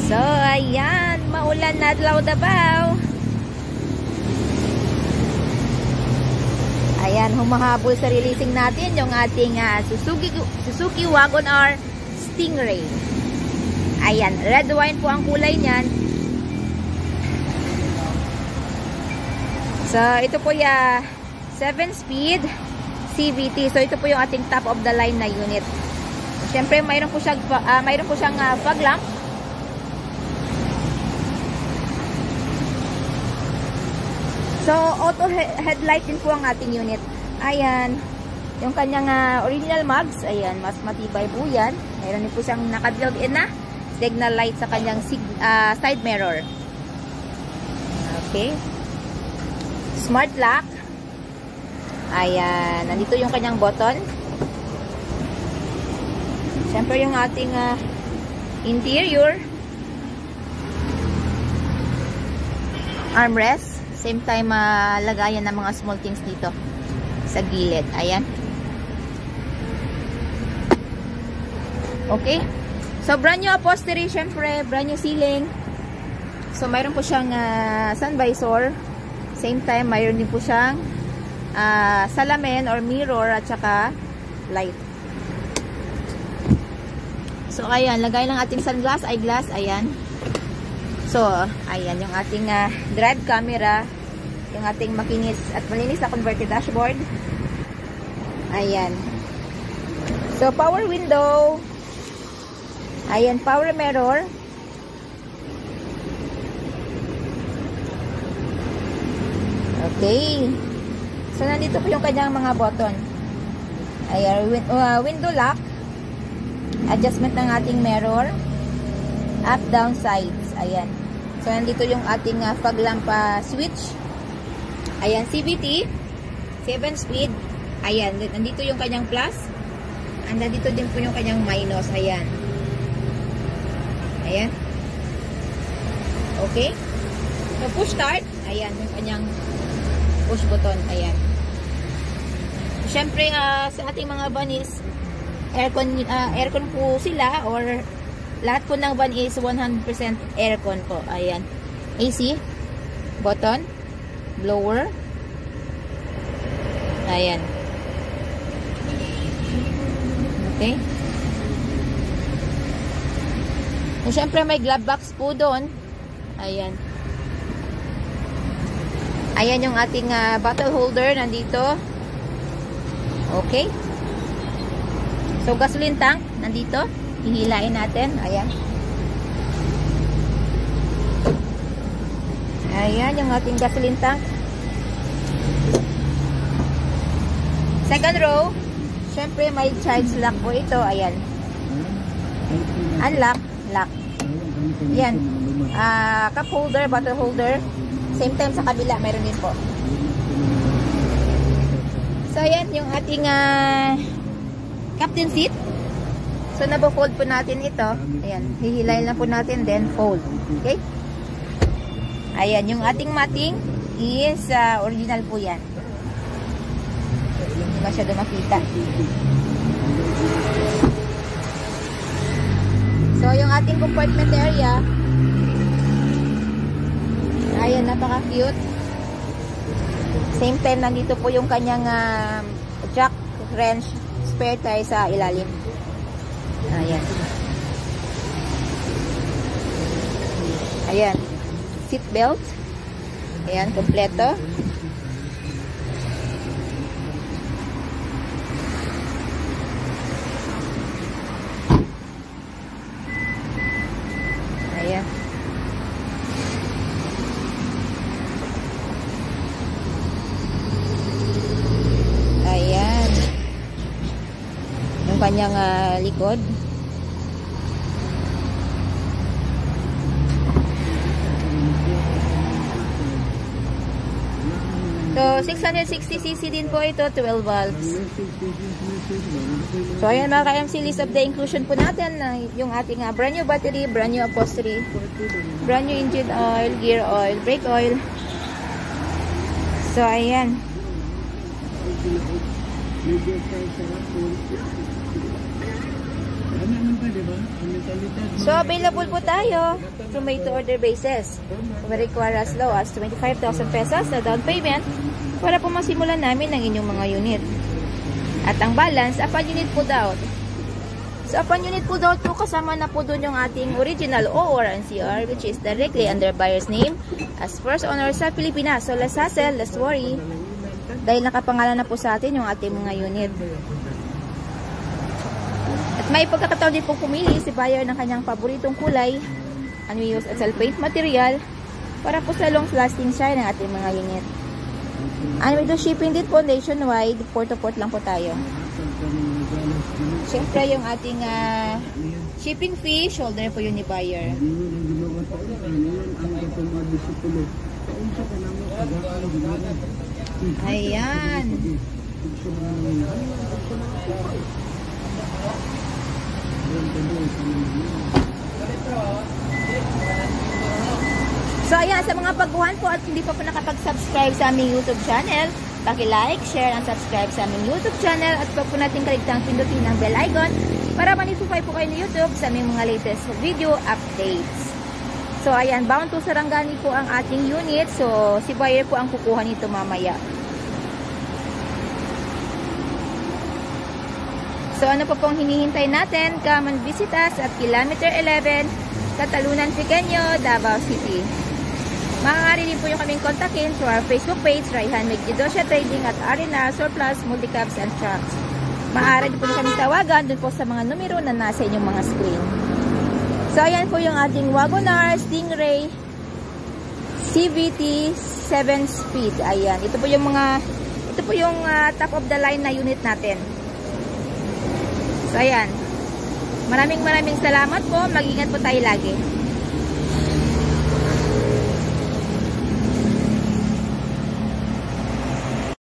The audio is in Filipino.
So, ayan. Maulan na adlaw Davao. Ayan, humahabol sa releasing natin yung ating Suzuki Wagon R Stingray. Ayan, red wine po ang kulay niyan. So, ito po ya 7-speed CVT. So, ito po yung ating top of the line na unit. Siyempre, mayroon po siyang fog lamp. So, auto headlight din po ang ating unit. Ayan. Yung kanyang original mugs. Ayan, mas matibay po yan. Mayroon din po siyang naka-built-in na signal light sa kanyang side mirror. Okay. Smart lock. Ayan. Nandito yung kanyang button. Siyempre yung ating interior. Armrest. Same time, lagayan ng mga small things dito sa gilid. Ayan. Okay. So, brand new upholstery, syempre. Brand new ceiling. So, mayroon po siyang sun visor. Same time, mayroon din po siyang salamin or mirror at saka light. So, ayan. Lagay lang ating sunglass, eyeglass. Ayan. So, ayan yung ating drive camera, yung ating makinis at malinis na converted dashboard. Ayan. So, power window. Ayan, power mirror. Okay. So, nandito po yung kanyang mga button. Ayan, window lock. Adjustment ng ating mirror. Up, down, sides. Ayan. So, nandito yung ating fog lamp switch. Ayan, CVT. 7-speed. Ayan. Nandito yung kanyang plus. And nandito din po yung kanyang minus. Ayan. Ayan. Okay. So, push start. Ayan. Yung kanyang push button. Ayan. Siyempre, sa ating mga van is aircon po sila or lahat po ng van is 100% aircon po. Ayan. AC. Button. Blower. Ayan. Okay. And syempre may glove box po doon. Ayan. Ayan yung ating bottle holder nandito. Okay. So gasoline tank nandito. Hihilain natin. Ayan. Ayan yung ating gasoline tank. Second row. Siyempre may charge lock po ito. Ayan. Unlock. Lock. Ayan. Cup holder, bottle holder. Same time sa kabila. Meron din po. So ayan yung ating captain seat. So, nabo-fold po natin ito. Ayan. Hihilayin lang po natin, then fold. Okay? Ayan. Yung ating matting is original po yan. Hindi masyado makita. So, yung ating compartment area. Ayan. Napaka-cute. Same time, nandito po yung kanyang jack, wrench, spare tire sa ilalim. Ayan. Ayan. Seat belt. Ayan, kompleto. Ayan. Ayan. Yung kanyang likod. So, 660cc din po ito, 12 valves. So, ayan mga ka-MC, list of the inclusion po natin. Yung ating brand new battery, brand new upholstery, brand new engine oil, gear oil, brake oil. So, ayan. So, available po tayo. through made-to-order basis. We require as low as 25,000 pesos na down payment para po masimulan namin ang inyong mga unit. At ang balance, upon unit pulled out. So, upon unit pulled out po, kasama na po doon yung ating original OR and CR, which is directly under buyer's name as first owner sa Pilipinas. So, less hassle, less worry. Dahil nakapangalan na po sa atin yung ating mga unit. At may pagkakataon din po pumili si buyer ng kanyang paboritong kulay, unused at paint material, para po sa long lasting shine ng ating mga unit. And we do shipping din po nationwide, port to port lang po tayo. Siyempre yung ating shipping fee, shoulder po yun ni buyer. Ayan. So ayan, sa mga baguhan po at hindi pa po nakapag-subscribe sa aming YouTube channel, paki-like, share, and subscribe sa aming YouTube channel at pag po natin kaligtang pindutin ang bell icon para manify po kayo ni YouTube sa aming mga latest video updates. So ayan, bound to Sarangani po ang ating unit. So si buyer po ang kukuha nito mamaya. So ano pa pong hinihintay natin? Come and visit us at Kilometer 11, Catalunan, Pequeño, Davao City. Maaari din po yung kaming kontakin through our Facebook page, Raihan Megidosya Trading at Arena Surplus Multicabs and Trucks. Maaari din po yung kaming tawagan dun po sa mga numero na nasa inyong mga screen. So ayan po yung ating Wagoner Stingray CVT 7 speed. Ayan, ito po yung top of the line na unit natin. So ayan, maraming salamat po, mag-ingat po tayo lagi.